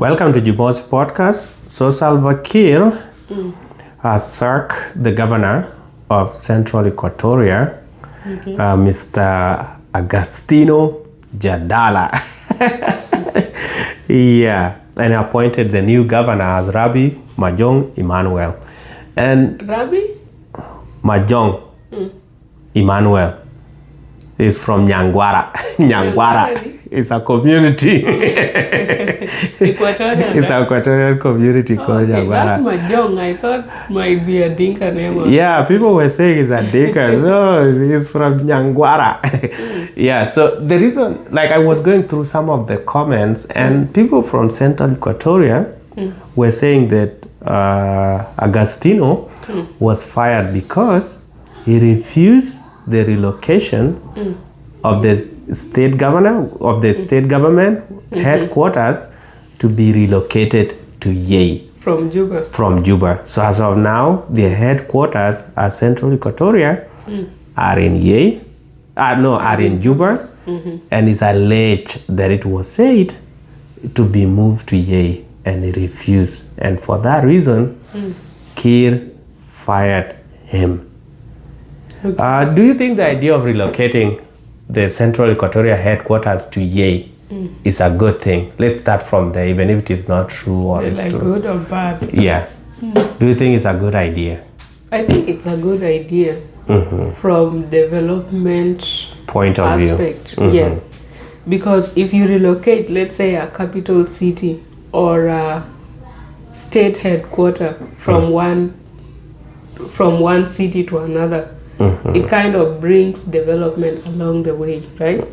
Welcome to Jubo's podcast. So Salva Kiir has sacked the governor of Central Equatoria, Mr. Augustino Jadallah. Yeah, and appointed the new governor as Rabbi Mahjong Emmanuel. And Rabbi? Mahjong Emmanuel is from Nyangwara. Nyangwara. It's a community. Equatorian. It's an Equatorian community called Nyangwara. That Mahjong, I thought might be a Dinka name. Yeah, people were saying it's a Dinka. No, it's from Nyangwara. Yeah, so the reason, like I was going through some of the comments, and people from Central Equatoria were saying that Augustino was fired because he refused the relocation of the state governor, of the state government headquarters to be relocated to Yei. From Juba. From Juba. So as of now, the headquarters at Central Equatoria are in Yei, are in Juba, and it's alleged that it was said to be moved to Yei, and he refused. And for that reason, Kiir fired him. Okay. Do you think the idea of relocating the Central Equatoria headquarters to Yei is a good thing? Let's start from there, even if it is not true or it's like true. good or bad? Yeah. Do you think it's a good idea? I think it's a good idea from development Point of aspect. view. Yes. Because if you relocate, let's say a capital city or a state headquarter from one city to another, it kind of brings development along the way, right?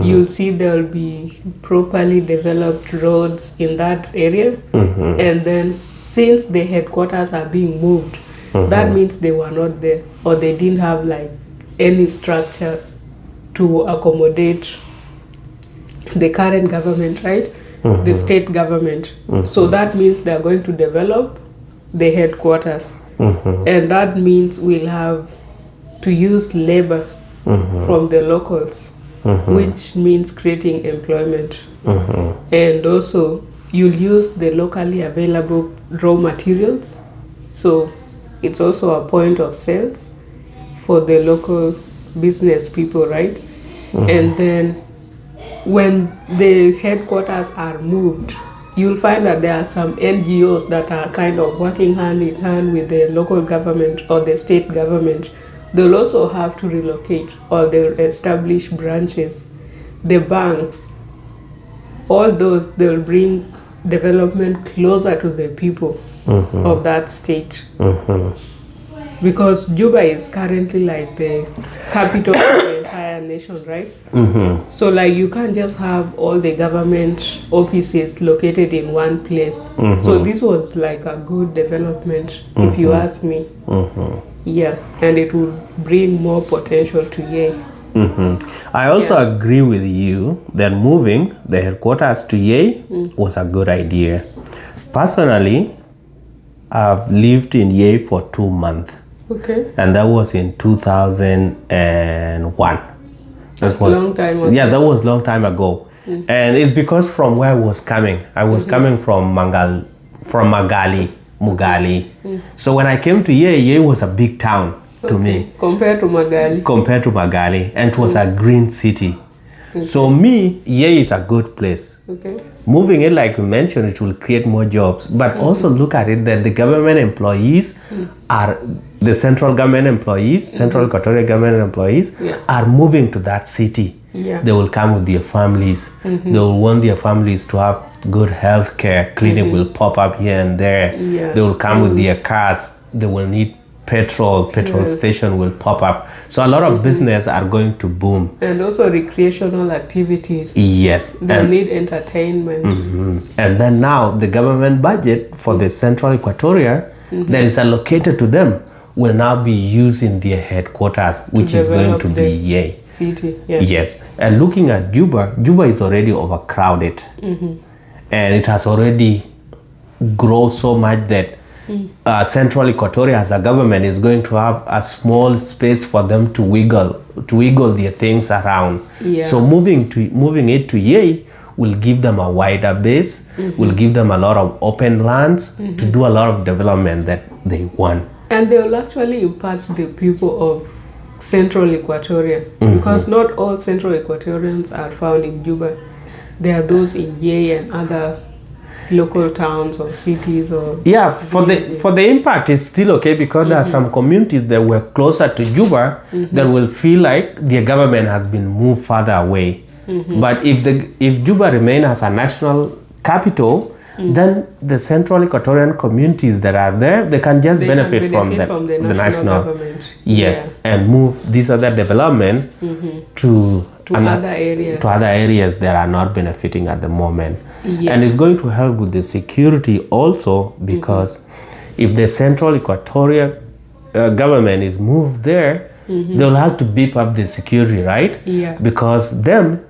You'll see there'll be properly developed roads in that area, and then since the headquarters are being moved, that means they were not there, or they didn't have like any structures to accommodate the current government, right? The state government. So that means they're going to develop the headquarters, and that means we'll have to use labor from the locals, which means creating employment. And also you'll use the locally available raw materials, so it's also a point of sales for the local business people, right? And then when the headquarters are moved, you'll find that there are some NGOs that are kind of working hand in hand with the local government or the state government. They'll also have to relocate, or they'll establish branches. The banks, all those, they'll bring development closer to the people of that state. Because Juba is currently like the capital of the entire nation, right? So like you can't just have all the government offices located in one place. So this was like a good development, if you ask me. Yeah, and it will bring more potential to Yei. I also agree with you that moving the headquarters to Yei was a good idea. Personally, I've lived in Yei for 2 months. Okay. And that was in 2001. That's a long time ago. Yeah, that was a long time ago. And it's because from where I was coming. I was coming from Mugali. So when I came to Yei, Yei was a big town to me. Compared to Magali. And it was a green city. So me, Yei is a good place. Okay. Moving it, like you mentioned, it will create more jobs. But also look at it that the government employees are, the central government employees, Central Equatorial government employees are moving to that city. Yeah. They will come with their families. They will want their families to have good health care. Clinic will pop up here and there. Yes. They will come with their cars. They will need petrol station will pop up. So a lot of business are going to boom. And also recreational activities. Yes. They need entertainment. And then now the government budget for the Central Equatoria that is allocated to them will now be used in their headquarters, which is going to be Yei. City, yes. Yes. And looking at Juba is already overcrowded. And it has already grown so much that Central Equatoria as a government is going to have a small space for them to wiggle their things around. Yeah. So moving it to Yei will give them a wider base, will give them a lot of open lands to do a lot of development that they want. And they will actually impact the people of Central Equatoria, because not all Central Equatorians are found in Juba. There are those in Yei and other local towns or cities or for the impact it's still okay, because there are some communities that were closer to Juba that will feel like their government has been moved further away. But if Juba remains as a national capital, then the Central Equatorian communities that are there, they can just benefit from the national government. Yes, and move this other development to other areas that are not benefiting at the moment. And it's going to help with the security also, because if the Central Equatoria government is moved there, they'll have to beef up the security, right? Because them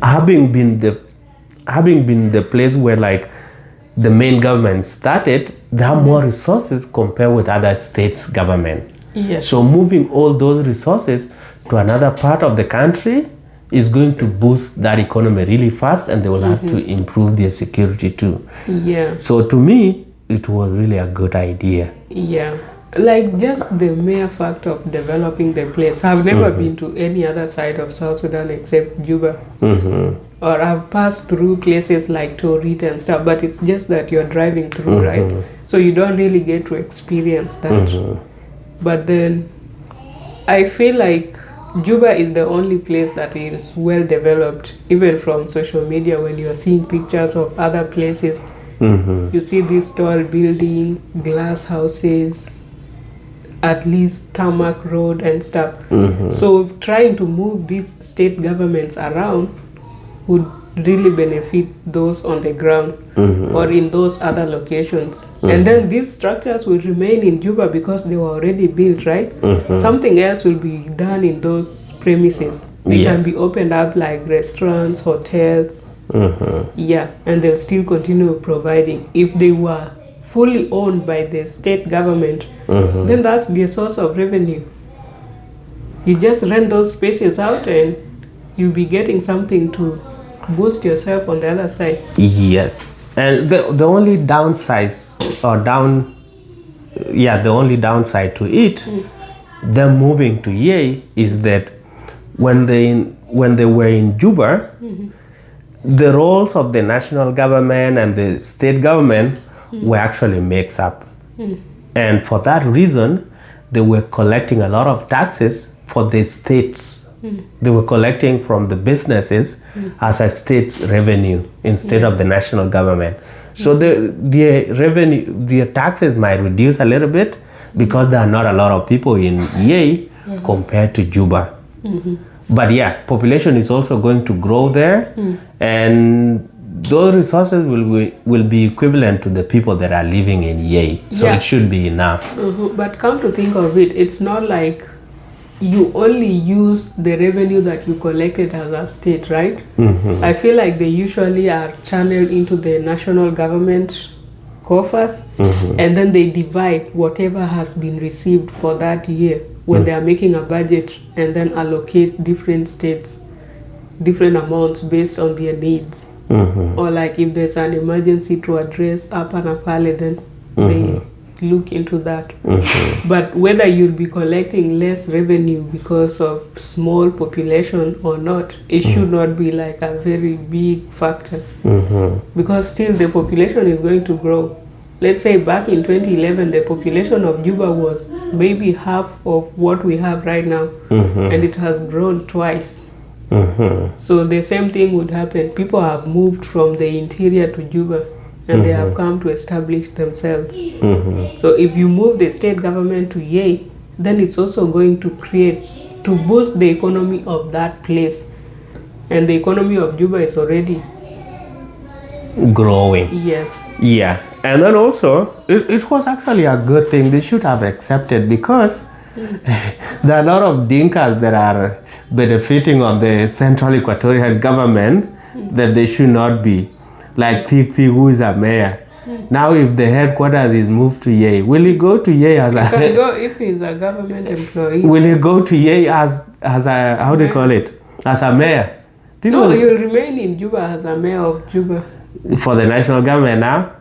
having been the place where like the main government started, they have more resources compared with other states' government. So moving all those resources to another part of the country is going to boost that economy really fast, and they will have to improve their security too. So to me, it was really a good idea. Like just the mere fact of developing the place. I've never been to any other side of South Sudan except Juba. Or I've passed through places like Torit and stuff, but it's just that you're driving through, right? So you don't really get to experience that. But then I feel like Juba is the only place that is well developed, even from social media. When you're seeing pictures of other places, you see these tall buildings, glass houses, at least tarmac road and stuff. So trying to move these state governments around would really benefit those on the ground or in those other locations. And then these structures will remain in Juba because they were already built, right? Something else will be done in those premises. They can be opened up like restaurants, hotels. And they'll still continue providing. If they were fully owned by the state government, then that's their source of revenue. You just rent those spaces out and you'll be getting something to boost yourself on the other side. Yes. And the only downside to it, them moving to Yei, is that when they were in Juba, the roles of the national government and the state government were actually mixed up. And for that reason, they were collecting a lot of taxes for the states. They were collecting from the businesses as a state's revenue instead of the national government. So the revenue, the taxes might reduce a little bit because there are not a lot of people in Yei compared to Juba. But population is also going to grow there, and those resources will be equivalent to the people that are living in Yei. So it should be enough. But come to think of it, it's not like you only use the revenue that you collected as a state, right? I feel like they usually are channeled into the national government coffers, and then they divide whatever has been received for that year when they are making a budget, and then allocate different states different amounts based on their needs. Or like if there's an emergency to address Upper Napale, then they look into that. But whether you'll be collecting less revenue because of small population or not, it should not be like a very big factor. Because still the population is going to grow. Let's say back in 2011, the population of Juba was maybe half of what we have right now, and it has grown twice. So the same thing would happen. People have moved from the interior to Juba, and they have come to establish themselves. So if you move the state government to Yei, then it's also going to boost the economy of that place. And the economy of Juba is already growing. Yes. Yeah. And then also, it was actually a good thing. They should have accepted, because there are a lot of Dinkas that are benefiting on the Central Equatorial government that they should not be. Like Tik, who is a mayor. Now if the headquarters is moved to Yei, will he go to Yei as a... Can go if he's a government employee. Will he go to Yei as a, how do you call it? As a mayor? No, he'll remain in Juba as a mayor of Juba. For the national government now,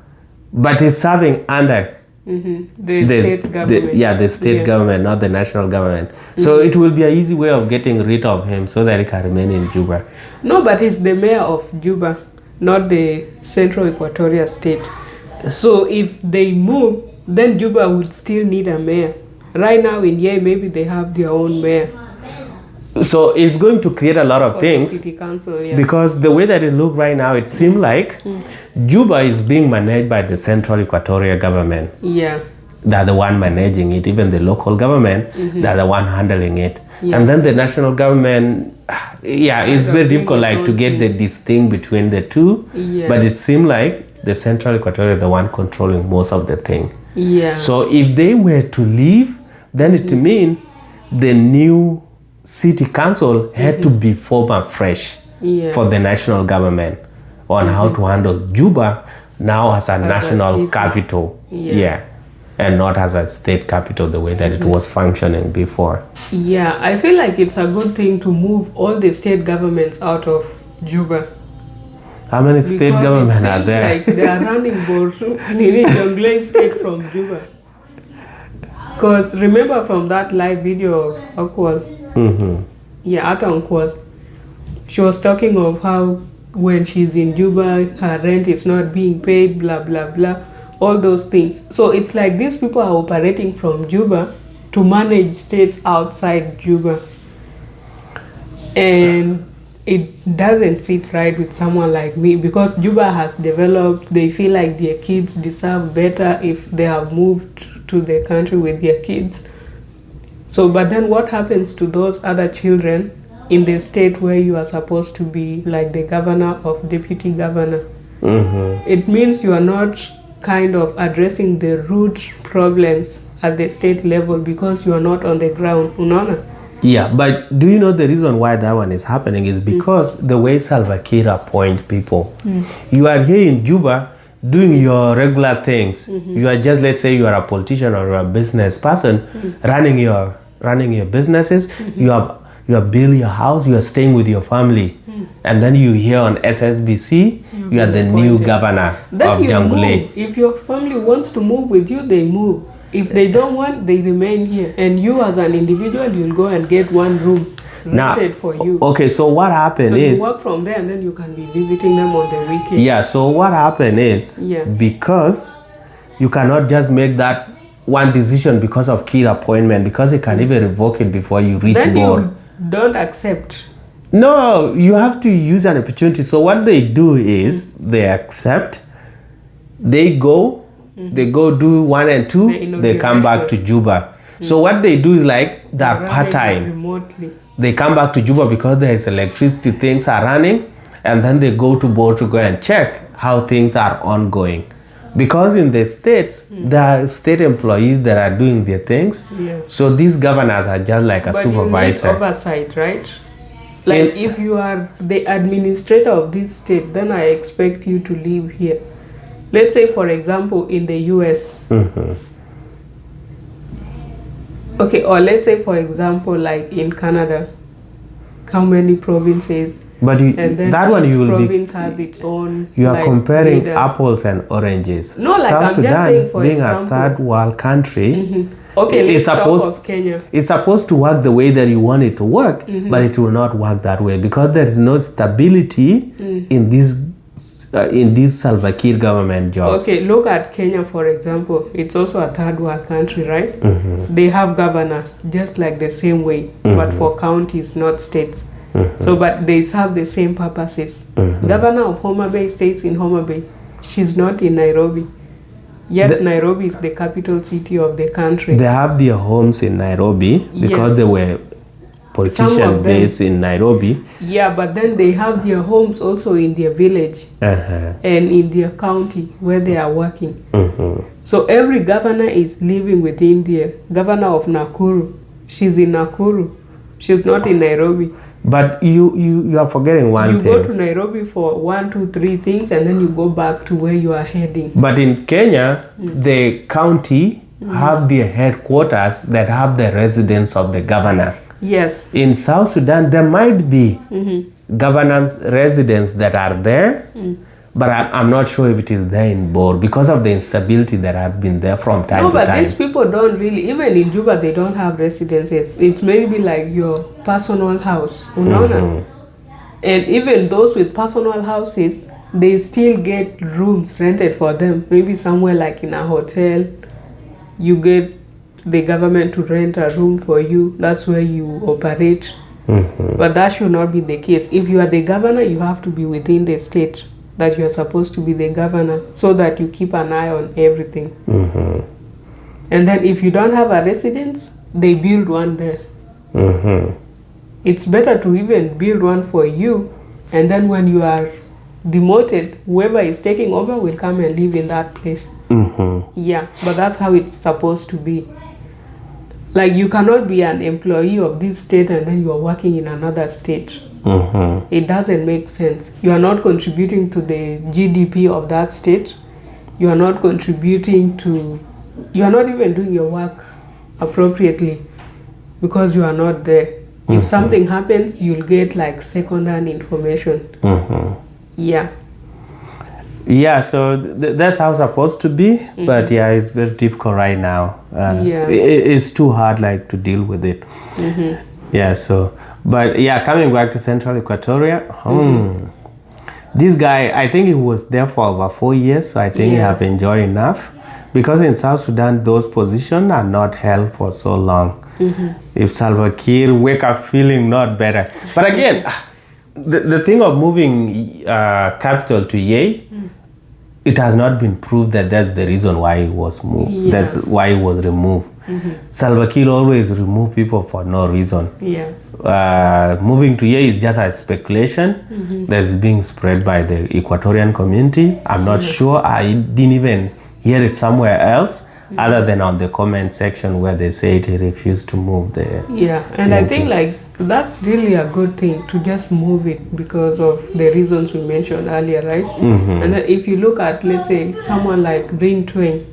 but he's serving under the state government. The state government, not the national government. So it will be an easy way of getting rid of him so that he can remain in Juba. No, but he's the mayor of Juba, not the Central Equatoria state. So if they move, then Juba would still need a mayor. Right now in Yei, maybe they have their own mayor. So it's going to create a lot of things. City council, because the way that it looks right now, it seems like Juba is being managed by the Central Equatoria government. Yeah. They're the one managing it. Even the local government, they're the one handling it. Yeah. And then the national government, it's very difficult like to get the distinct between the two. Yeah. But it seems like the Central Equatoria is the one controlling most of the thing. Yeah. So if they were to leave, then it means the new city council had to be formed afresh for the national government on how to handle Juba now as a national capital. And not as a state capital the way that it was functioning before. Yeah, I feel like it's a good thing to move all the state governments out of Juba. How many state governments are there? Like they are running Jonglei state from Juba. Because remember from that live video of Akwal, Ata Unkwal, she was talking of how when she's in Juba, her rent is not being paid, blah, blah, blah, all those things. So it's like these people are operating from Juba to manage states outside Juba. And it doesn't sit right with someone like me because Juba has developed, they feel like their kids deserve better if they have moved to the country with their kids. So, but then what happens to those other children in the state where you are supposed to be like the governor of deputy governor? It means you are not kind of addressing the root problems at the state level because you are not on the ground. Unaona? Yeah, but do you know the reason why that one is happening is because the way Salva Kiir appoint people. You are here in Juba doing your regular things. You are just, let's say you are a politician or you're a business person running your businesses. You are building your house, you are staying with your family. And then you hear on SSBC, you are the new governor of Jonglei. If your family wants to move with you, they move. If they don't want, they remain here. And you as an individual, you'll go and get one room rented for you. Okay, so what happened is... you work from there and then you can be visiting them on the weekend. Yeah, so what happened is, because you cannot just make that one decision because of Kiir appointment, because you can even revoke it before you reach board. Then you don't accept. No, you have to use an opportunity. So what they do is, they accept, they go do 1 and 2, they come back to Juba. So what they do is like they're part-time. Remotely. They come back to Juba because there is electricity, things are running, and then they go to board to go and check how things are ongoing. Because in the states, there are state employees that are doing their things. So these governors are just like a supervisor. You need oversight, right? Like if you are the administrator of this state, then I expect you to live here. Let's say, for example, in the US. Okay, or let's say, for example, like in Canada, how many provinces? But that one you will province has its own. You are comparing apples and oranges. No, like South I'm Sudan, just saying, for being example, a third world country, okay, let's talk of Kenya. It's supposed to work the way that you want it to work, but it will not work that way because there is no stability in these Salva Kiir government jobs. Okay, look at Kenya, for example. It's also a third world country, right? They have governors just like the same way, but for counties, not states. So, but they serve the same purposes. Governor of Homa Bay stays in Homa Bay. She's not in Nairobi. Yet Nairobi is the capital city of the country. They have their homes in Nairobi because they were politicians based in Nairobi. Yeah, but then they have their homes also in their village and in their county where they are working. So every governor is living within the governor of Nakuru. She's in Nakuru. She's not in Nairobi. But you are forgetting one thing. You go to Nairobi for 1, 2, 3 things and then you go back to where you are heading. But in Kenya, the county have their headquarters that have the residence of the governor. Yes. In South Sudan, there might be governance residents that are there, but I'm not sure if it is there in Bor because of the instability that have been there from time to time. No, but these people don't really, even in Juba, they don't have residences. It's maybe like your personal house. And even those with personal houses, they still get rooms rented for them. Maybe somewhere like in a hotel, you get the government to rent a room for you. That's where you operate. But that should not be the case. If you are the governor, you have to be within the state that you are supposed to be the governor, so that you keep an eye on everything. And then if you don't have a residence, they build one there. It's better to even build one for you, and then when you are demoted, whoever is taking over will come and live in that place. Yeah, but that's how it's supposed to be. Like, you cannot be an employee of this state and then you are working in another state. It doesn't make sense. You are not contributing to the GDP of that state. You are not contributing to, you are not even doing your work appropriately because you are not there. If something happens, you'll get like second-hand information. Yeah. Yeah, so that's how it's supposed to be, but yeah, it's very difficult right now. It's too hard, like, to deal with it. Yeah, so, but yeah, coming back to Central Equatoria, this guy, I think he was there for over 4 years, so I think he have enjoyed enough, because in South Sudan, those positions are not held for so long. If Salva Kiir wake up feeling not better. But again, the thing of moving capital to Yei, it has not been proved that that's the reason why he was moved. That's why he was removed. Salva Kiir always remove people for no reason. Moving to Yei is just a speculation that's being spread by the Equatorian community. I'm not sure. I didn't even hear it somewhere else other than on the comment section where they said he refused to move there. And I think like that's really a good thing to just move it because of the reasons we mentioned earlier, right? And then if you look at, let's say, someone like Green Twain,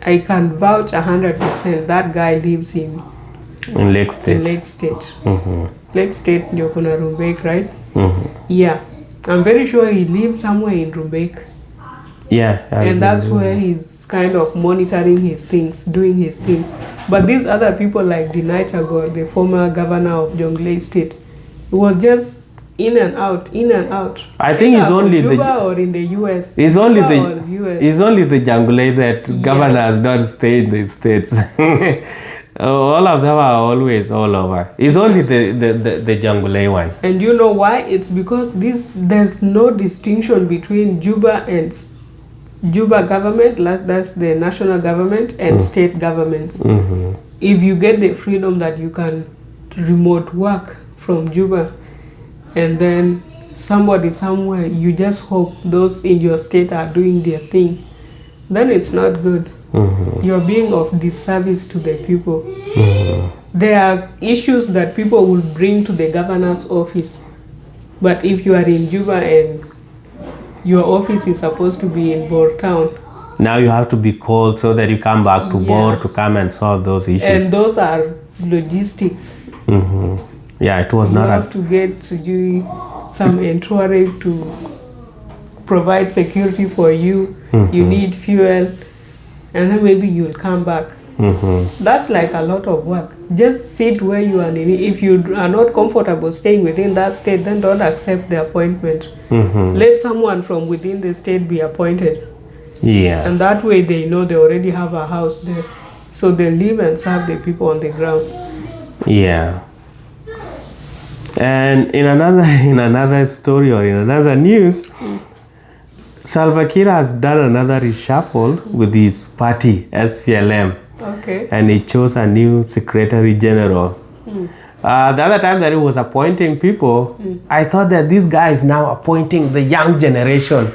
I can vouch 100% that guy lives in Lake State. In Lake State. Lake State, Nyokuna Rumbek, right? Yeah. I'm very sure he lives somewhere in Rumbek. And that's where he's kind of monitoring his things, doing his things. But these other people like Dinaitago, the former governor of Jonglei State, was just in and out, in and out. I think it's only Juba or in the US. It's only the Jonglei that governors don't stay in the states. All of them are always all over. It's only the Jonglei one. And you know why? It's because there's no distinction between Juba and Juba government, that's the national government, and state governments. If you get the freedom that you can remote work from Juba, and then somebody somewhere, you just hope those in your state are doing their thing, then it's not good. You're being of disservice to the people. There are issues that people will bring to the governor's office, but if you are in Juba and your office is supposed to be in Bor town, now you have to be called so that you come back to Bor to come and solve those issues. And those are logistics. It was not. You have to get some entourage to provide security for you. You need fuel, and then maybe you'll come back. That's like a lot of work. Just sit where you are living. If you are not comfortable staying within that state, then don't accept the appointment. Let someone from within the state be appointed. And that way they know they already have a house there. So they live and serve the people on the ground. And in another story or in another news, Salva Kiir has done another reshuffle with his party, SPLM. And he chose a new secretary general. The other time that he was appointing people, I thought that this guy is now appointing the young generation,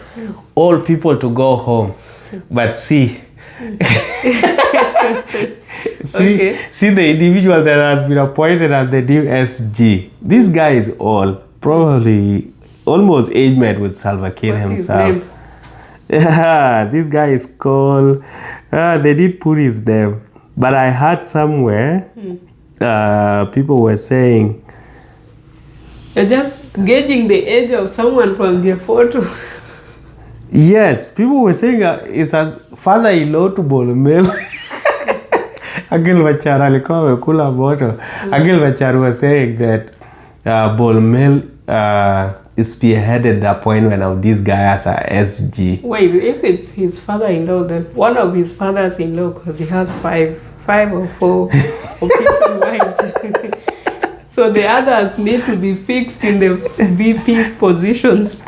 all people to go home. But see, see the individual that has been appointed as the new SG. This guy is old, probably almost age-mate with Salva Kiir himself. This guy is called, they did put his name, but I heard somewhere people were saying, just gauging the age of someone from their photo. Yes, people were saying it's a father-in-law to Bolomel. Agil Bachar alikuwa amekula moto. Agil Bachar was saying that Bolomel spearheaded the appointment of this guy as a SG. Wait, if it's his father-in-law, then one of his fathers-in-law, because he has five or four official wives. So the others need to be fixed in the VP positions.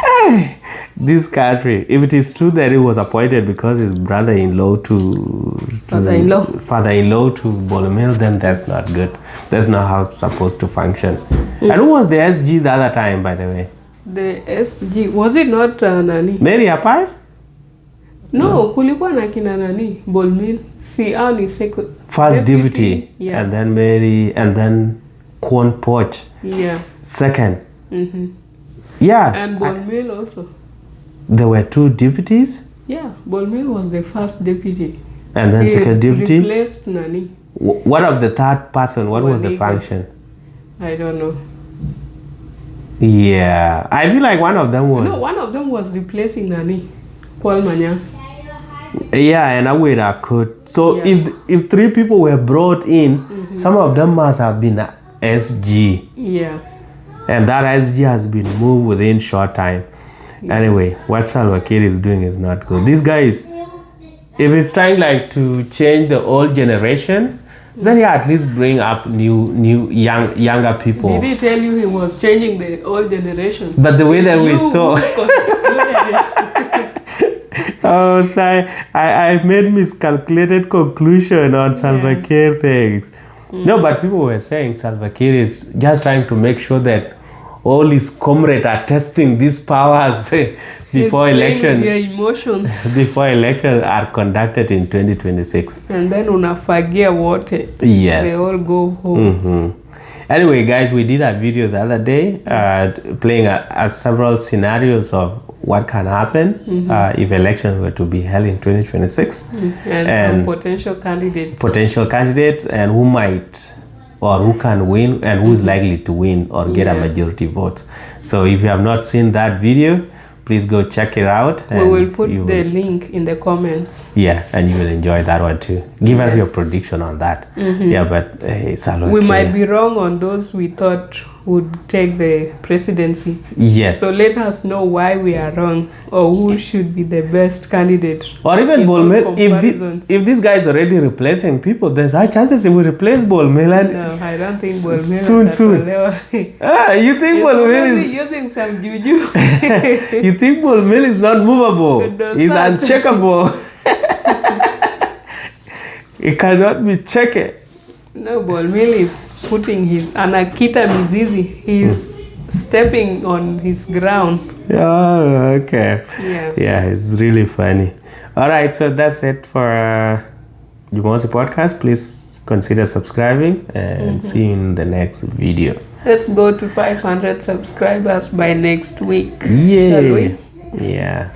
This country, if it is true that he was appointed because his brother-in-law to father-in-law to Bolomel, then that's not good. That's not how it's supposed to function. And who was the SG the other time, by the way? The SG, was it not Nani? Mary Apai? No, kulikuwa na kina Nani, Bolomel. See, only second. First deputy, yeah. And then Mary, and then Kwon Poch. Yeah. Second. Mm-hmm. Yeah. And Bolomel also. There were two deputies? Yeah, Bolomel was the first deputy. And then second deputy? Replaced Nani. What of the third person? What was the function? I don't know. Yeah. I feel like one of them was... No, one of them was replacing Nani. Kwal Manya. Yeah, and Aweda could. So yeah. If three people were brought in, some of them must have been SG. Yeah. And that SG has been moved within short time. Anyway, what Salva Kiir is doing is not good. This guy is, if he's trying like to change the old generation, then at least bring up younger people. Did he tell you he was changing the old generation? But the way that we saw. Oh, sorry. I made miscalculated conclusion on Salva Kiir things. No, but people were saying Salva Kiir is just trying to make sure that all his comrades are testing these powers before election. Their emotions. Before election are conducted in 2026. And then unafagia wote. Yes. They all go home. Anyway, guys, we did a video the other day playing several scenarios of what can happen if elections were to be held in 2026. And some potential candidates. Potential candidates and who might or who can win and who is likely to win or get a majority votes. So if you have not seen that video, please go check it out. We will put the link in the comments. Yeah, and you will enjoy that one too. Give us your prediction on that. Yeah, but Salva we Kiir. might be wrong on those we thought would take the presidency. Yes. So let us know why we are wrong or who should be the best candidate. Or even Bolomel, if this guy is already replacing people, there's high chances he will replace Bolomel. No, I don't think Bolomel. Soon. You think Bolomel is using some juju? You think Bolomel is not movable? He's uncheckable. He cannot be checked. No, Bolomel is putting his Anakita Mizizi. He's stepping on his ground. Oh, okay. Yeah, it's really funny. All right, so that's it for Jumamosi podcast. Please consider subscribing and see you in the next video. Let's go to 500 subscribers by next week. Yeah. Shall we? Yeah.